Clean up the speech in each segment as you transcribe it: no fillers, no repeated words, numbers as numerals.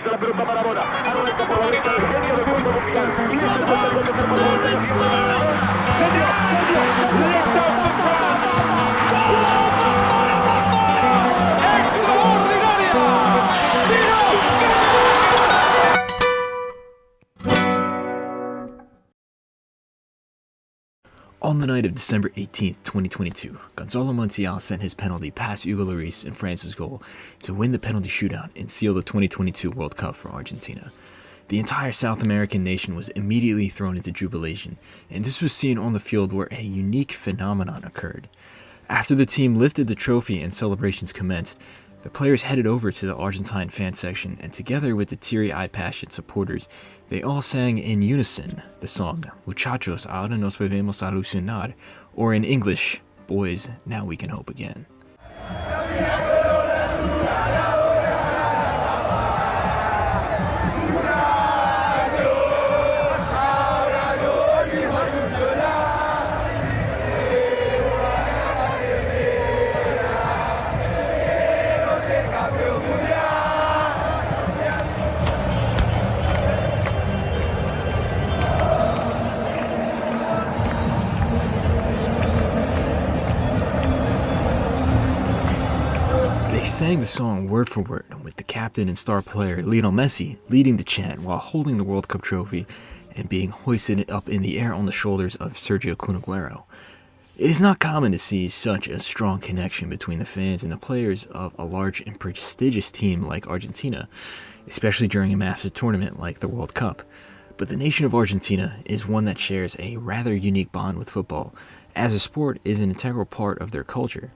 Quita la pelota para Bona. Arranca por la derecha el genio del fútbol mundial. Someone do this glory! Zidane left off for France. Goal for Bona! Extraordinaria! On the night of December 18th, 2022, Gonzalo Montiel sent his penalty past Hugo Lloris and France's goal to win the penalty shootout and seal the 2022 World Cup for Argentina. The entire South American nation was immediately thrown into jubilation, and this was seen on the field where a unique phenomenon occurred. After the team lifted the trophy and celebrations commenced, the players headed over to the Argentine fan section, and together with the teary-eyed passionate supporters, they all sang in unison the song Muchachos, ahora nos volvemos a ilusionar, or in English, Boys, now we can hope again. They sang the song word for word, with the captain and star player Lionel Messi leading the chant while holding the World Cup trophy and being hoisted up in the air on the shoulders of Sergio Kun Aguero. It is not common to see such a strong connection between the fans and the players of a large and prestigious team like Argentina, especially during a massive tournament like the World Cup. But the nation of Argentina is one that shares a rather unique bond with football, as a sport is an integral part of their culture.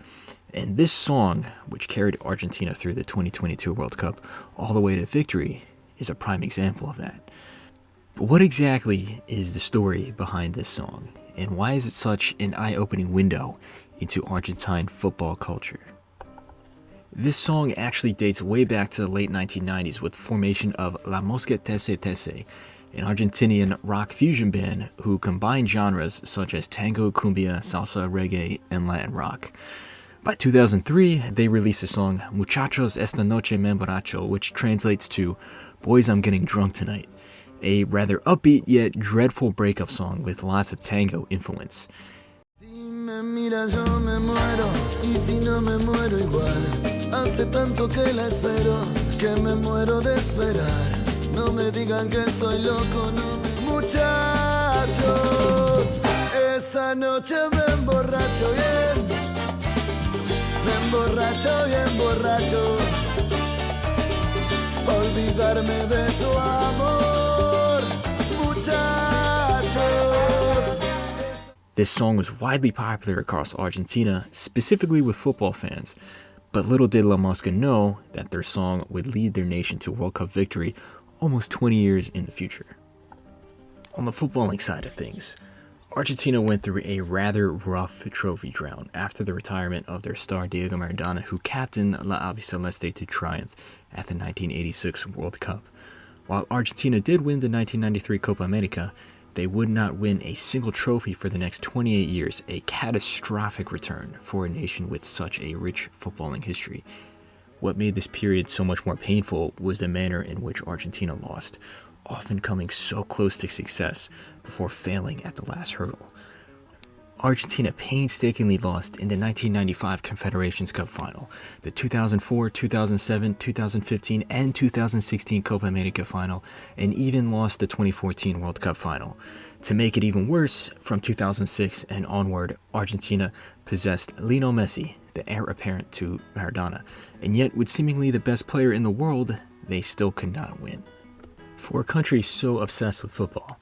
And this song, which carried Argentina through the 2022 World Cup all the way to victory, is a prime example of that. But what exactly is the story behind this song, and why is it such an eye-opening window into Argentine football culture? This song actually dates way back to the late 1990s with the formation of La Mosca Tese Tese, an Argentinian rock fusion band who combined genres such as tango, cumbia, salsa, reggae, and Latin rock. By 2003, they released the song Muchachos esta noche me emborracho, which translates to Boys, I'm Getting Drunk Tonight, a rather upbeat yet dreadful breakup song with lots of tango influence. Si me mira yo me muero, y si no me muero igual. Hace tanto que la espero, que me muero de esperar. No me digan que estoy loco, no me... Muchachos, esta noche me emborracho bien. Me emborracho bien borracho, olvidarme de su amor, muchachos. This song was widely popular across Argentina, specifically with football fans, but little did La Mosca know that their song would lead their nation to World Cup victory almost 20 years in the future. On the footballing side of things, Argentina went through a rather rough trophy drought after the retirement of their star Diego Maradona, who captained La Albiceleste to triumph at the 1986 World Cup. While Argentina did win the 1993 Copa America, they would not win a single trophy for the next 28 years, a catastrophic return for a nation with such a rich footballing history. What made this period so much more painful was the manner in which Argentina lost, often coming so close to success before failing at the last hurdle. Argentina painstakingly lost in the 1995 Confederations Cup final, the 2004, 2007, 2015, and 2016 Copa America final, and even lost the 2014 World Cup final. To make it even worse, from 2006 and onward, Argentina possessed Lionel Messi, the heir apparent to Maradona, and yet with seemingly the best player in the world, they still could not win. For a country so obsessed with football,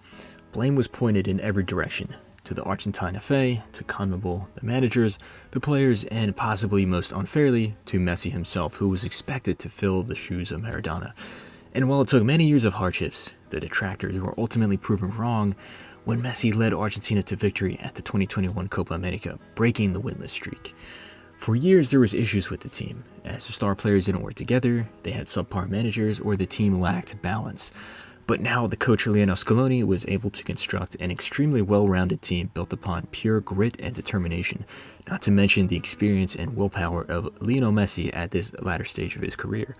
blame was pointed in every direction, to the Argentine FA, to CONMEBOL, the managers, the players, and possibly most unfairly, to Messi himself, who was expected to fill the shoes of Maradona. And while it took many years of hardships, the detractors were ultimately proven wrong when Messi led Argentina to victory at the 2021 Copa America, breaking the winless streak. For years, there was issues with the team, as the star players didn't work together, they had subpar managers, or the team lacked balance. But now the coach Lionel Scaloni was able to construct an extremely well-rounded team built upon pure grit and determination, not to mention the experience and willpower of Lionel Messi at this latter stage of his career.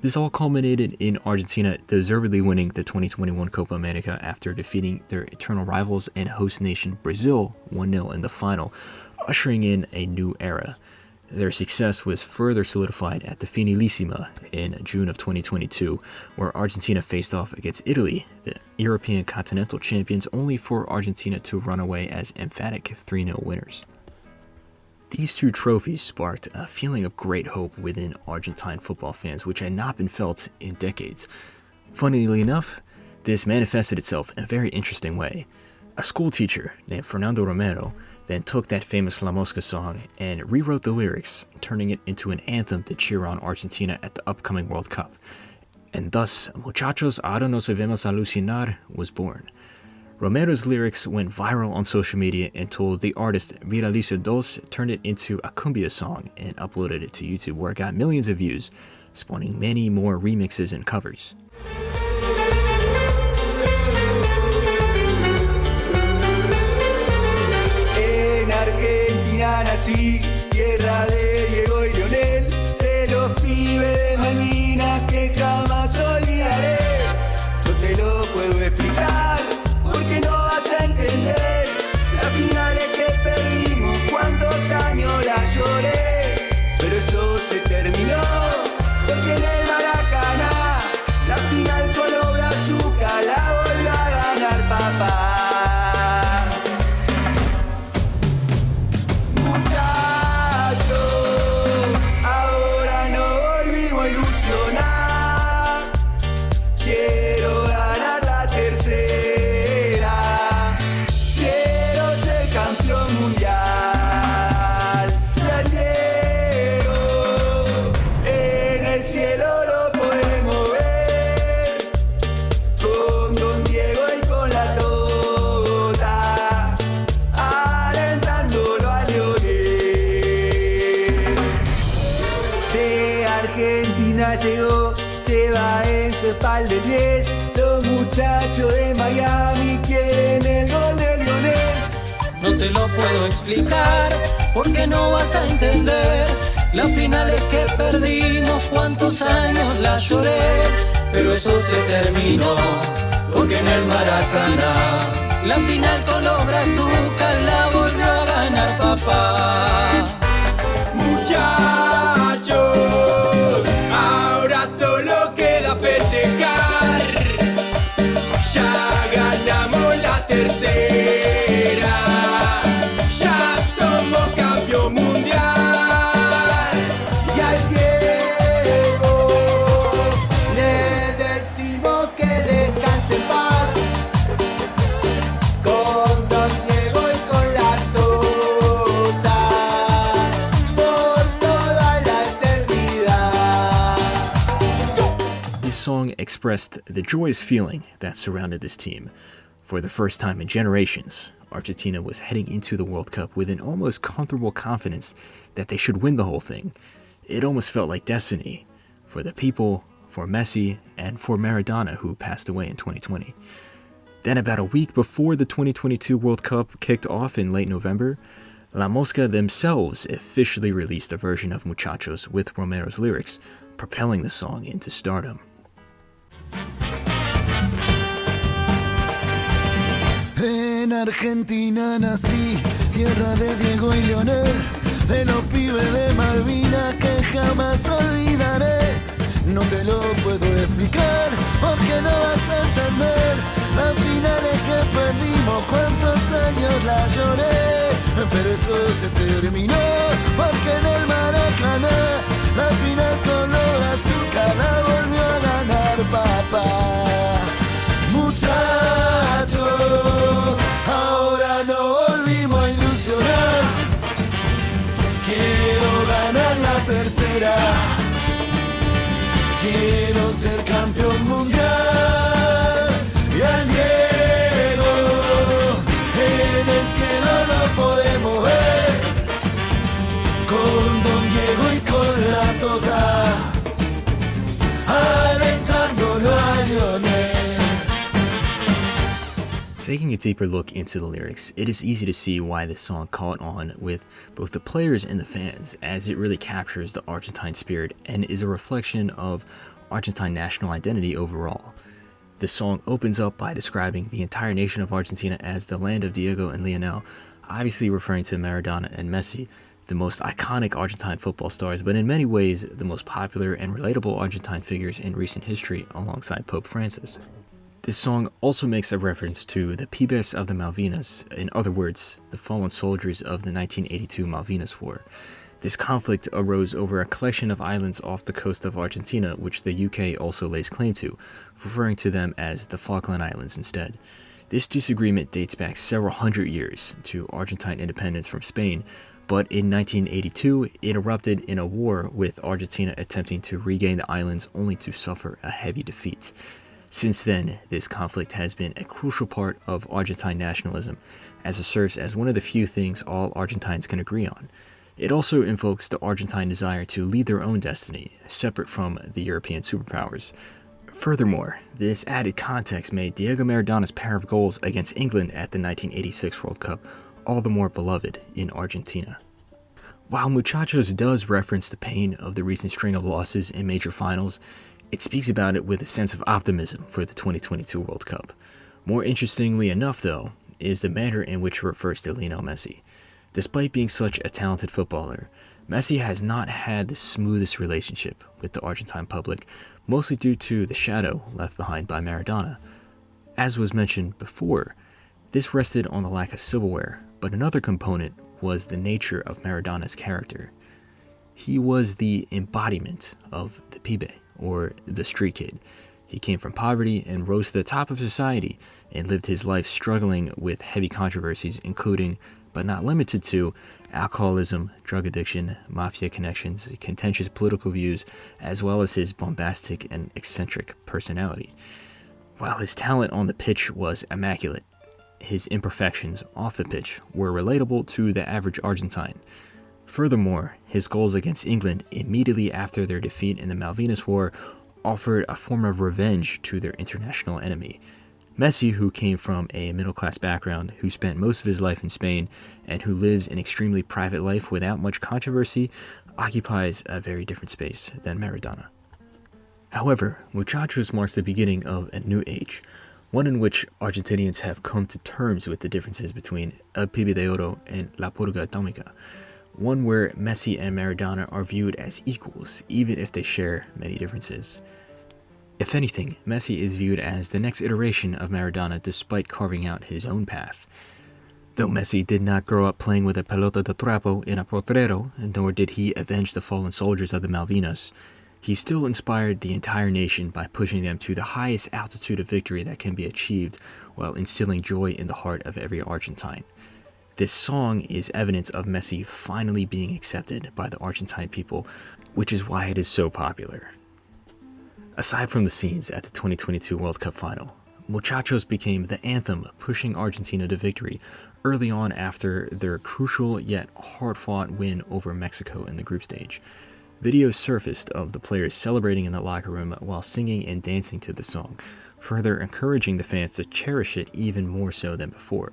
This all culminated in Argentina deservedly winning the 2021 Copa America after defeating their eternal rivals and host nation Brazil 1-0 in the final, ushering in a new era. Their success was further solidified at the Finalissima in June of 2022, where Argentina faced off against Italy, the European continental champions, only for Argentina to run away as emphatic 3-0 winners. These two trophies sparked a feeling of great hope within Argentine football fans, which had not been felt in decades. Funnily enough, this manifested itself in a very interesting way. A school teacher named Fernando Romero then took that famous La Mosca song and rewrote the lyrics, turning it into an anthem to cheer on Argentina at the upcoming World Cup. And thus, Muchachos, ahora nos vamos a alucinar was born. Romero's lyrics went viral on social media until the artist Viraliza Dos turned it into a cumbia song and uploaded it to YouTube, where it got millions of views, spawning many more remixes and covers. En Argentina nací, tierra de Diego y Leonel, de los pibes de Malvinas que jamás olvidaré. No te lo puedo explicar, porque no vas a entender las finales que perdimos, cuántos años la lloré, pero eso se terminó, porque en el Maracaná, la final con los Brazucas la volvió a ganar papá. Llegó, lleva en su espalda el 10. Los muchachos de Miami quieren el gol de Lionel. No te lo puedo explicar, porque no vas a entender las finales que perdimos, cuántos años la lloré, pero eso se terminó, porque en el Maracaná, la final con los Brazucas la volvió a ganar papá. Muchachos, ahora solo queda festejar. Ya ganamos la tercera. Ya somos campeón mundial. Y al Diego le decimos que descanse en paz. Con Don Diego y con la Tota. Por toda la eternidad. This song expressed the joyous feeling that surrounded this team. For the first time in generations, Argentina was heading into the World Cup with an almost comfortable confidence that they should win the whole thing. It almost felt like destiny for the people, for Messi, and for Maradona, who passed away in 2020. Then about a week before the 2022 World Cup kicked off in late November, La Mosca themselves officially released a version of Muchachos with Romero's lyrics, propelling the song into stardom. En Argentina nací, tierra de Diego y Leonel, de los pibes de Malvinas que jamás olvidaré. No te lo puedo explicar, porque no vas a entender las finales que perdimos, cuántos años la lloré, pero eso se terminó, porque en el Maracaná, la final con los Brazucas la volvió a ganar papá. Muchachos, ahora no volvimos a ilusionar. Quiero ganar la tercera. Quiero ser campeón mundial. Y al Diego en el cielo lo podemos ver. Con Don Diego y con la Tota, alentándolo a Lionel. Taking a deeper look into the lyrics, it is easy to see why this song caught on with both the players and the fans, as it really captures the Argentine spirit and is a reflection of Argentine national identity overall. The song opens up by describing the entire nation of Argentina as the land of Diego and Lionel, obviously referring to Maradona and Messi, the most iconic Argentine football stars, but in many ways the most popular and relatable Argentine figures in recent history alongside Pope Francis. This song also makes a reference to the Pibes of the Malvinas, in other words, the fallen soldiers of the 1982 Malvinas War. This conflict arose over a collection of islands off the coast of Argentina, which the UK also lays claim to, referring to them as the Falkland Islands instead. This disagreement dates back several hundred years to Argentine independence from Spain, but in 1982 it erupted in a war with Argentina attempting to regain the islands only to suffer a heavy defeat. Since then, this conflict has been a crucial part of Argentine nationalism, as it serves as one of the few things all Argentines can agree on. It also invokes the Argentine desire to lead their own destiny, separate from the European superpowers. Furthermore, this added context made Diego Maradona's pair of goals against England at the 1986 World Cup all the more beloved in Argentina. While Muchachos does reference the pain of the recent string of losses in major finals, it speaks about it with a sense of optimism for the 2022 World Cup. More interestingly enough, though, is the manner in which it refers to Lionel Messi. Despite being such a talented footballer, Messi has not had the smoothest relationship with the Argentine public, mostly due to the shadow left behind by Maradona. As was mentioned before, this rested on the lack of silverware, but another component was the nature of Maradona's character. He was the embodiment of the pibe, or the street kid. He came from poverty and rose to the top of society and lived his life struggling with heavy controversies, including, but not limited to, alcoholism, drug addiction, mafia connections, contentious political views, as well as his bombastic and eccentric personality. While his talent on the pitch was immaculate, his imperfections off the pitch were relatable to the average Argentine. Furthermore, his goals against England immediately after their defeat in the Malvinas War offered a form of revenge to their international enemy. Messi, who came from a middle-class background, who spent most of his life in Spain, and who lives an extremely private life without much controversy, occupies a very different space than Maradona. However, Muchachos marks the beginning of a new age, one in which Argentinians have come to terms with the differences between El Pibe de Oro and La Purga Atómica, one where Messi and Maradona are viewed as equals, even if they share many differences. If anything, Messi is viewed as the next iteration of Maradona despite carving out his own path. Though Messi did not grow up playing with a pelota de trapo in a potrero, nor did he avenge the fallen soldiers of the Malvinas, he still inspired the entire nation by pushing them to the highest altitude of victory that can be achieved while instilling joy in the heart of every Argentine. This song is evidence of Messi finally being accepted by the Argentine people, which is why it is so popular. Aside from the scenes at the 2022 World Cup final, Muchachos became the anthem pushing Argentina to victory early on after their crucial yet hard-fought win over Mexico in the group stage. Videos surfaced of the players celebrating in the locker room while singing and dancing to the song, further encouraging the fans to cherish it even more so than before.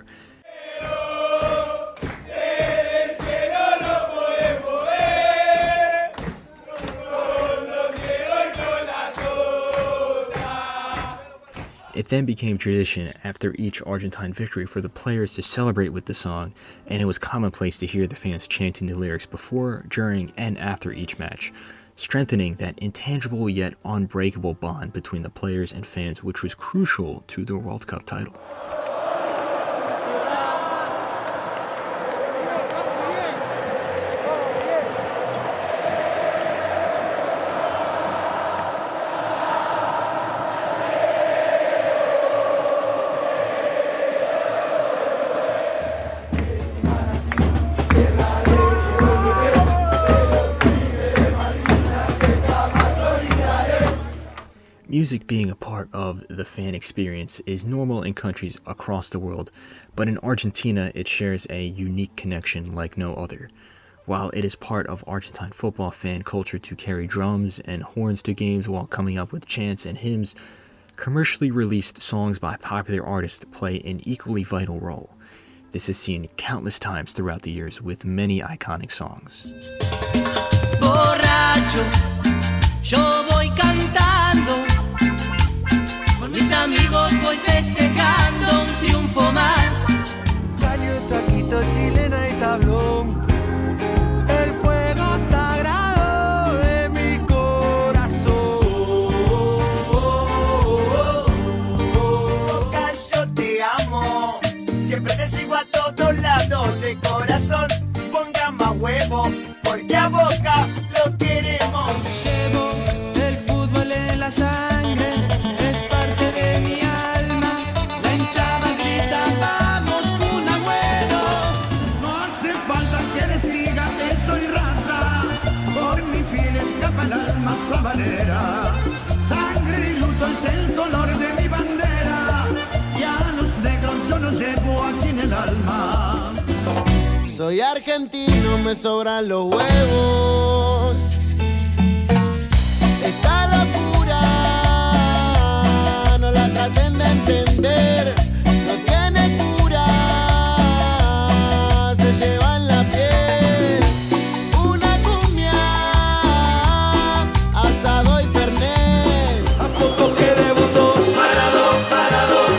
It then became tradition after each Argentine victory for the players to celebrate with the song, and it was commonplace to hear the fans chanting the lyrics before, during, and after each match, strengthening that intangible yet unbreakable bond between the players and fans, which was crucial to the World Cup title. Music being a part of the fan experience is normal in countries across the world, but in Argentina it shares a unique connection like no other. While it is part of Argentine football fan culture to carry drums and horns to games while coming up with chants and hymns, commercially released songs by popular artists play an equally vital role. This is seen countless times throughout the years with many iconic songs. Borracho, yo voy cantando. amigos voy festejando un triunfo más. Caño, taquito, chilena y tablón, el fuego sagrado de mi corazón. Yo te amo, siempre te sigo a todos lados de corazón. Ponga más huevo, porque a Boca lo queremos. Llevo el fútbol en la sangre, es parte de mi alma. La hinchada grita, vamos, Kun Agüero. No hace falta que les diga que soy raza, por mi fiel escapa el alma sabanera. Sangre y luto es el color de mi bandera, y a los negros yo los llevo aquí en el alma. Soy argentino, me sobran los huevos. Esta locura no la traten de entender, no tiene cura, se lleva en la piel una cumbia, asado y fernet. A poco que debutó, Maradó,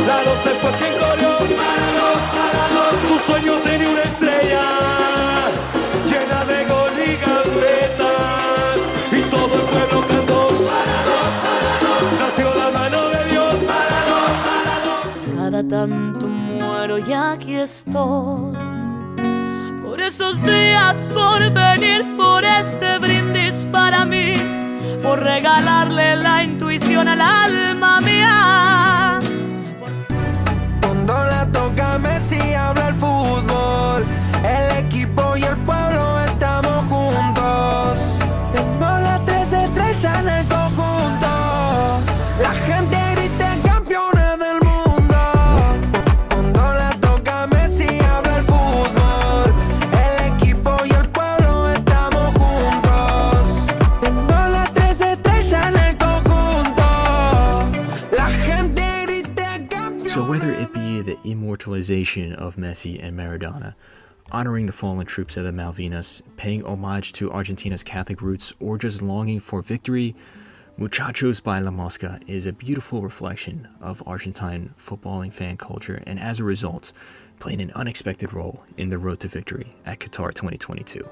la 12 fue quien corrió, Maradó, su sueño tenía una estrella llena de gol y gambetas, y todo el pueblo cantó, Maradó, nació la mano de Dios, Maradó. Cada tanto muero y aquí estoy, por esos días, por venir, por este brindis para mí, por regalarle la intuición al alma mía. Cuando la toca Messi habla el fútbol, el equipo y el pueblo estamos juntos. Tengo las 3 estrellas en el conjunto, la gente grita campeones del mundo. Cuando la toca Messi habla el fútbol, el equipo y el pueblo estamos juntos. Tengo las 3 estrellas en el conjunto, la gente grita campeones. So whether it be the immortalization of Messi and Maradona, honoring the fallen troops of the Malvinas, paying homage to Argentina's Catholic roots, or just longing for victory, Muchachos by La Mosca is a beautiful reflection of Argentine footballing fan culture, and as a result, playing an unexpected role in the road to victory at Qatar 2022.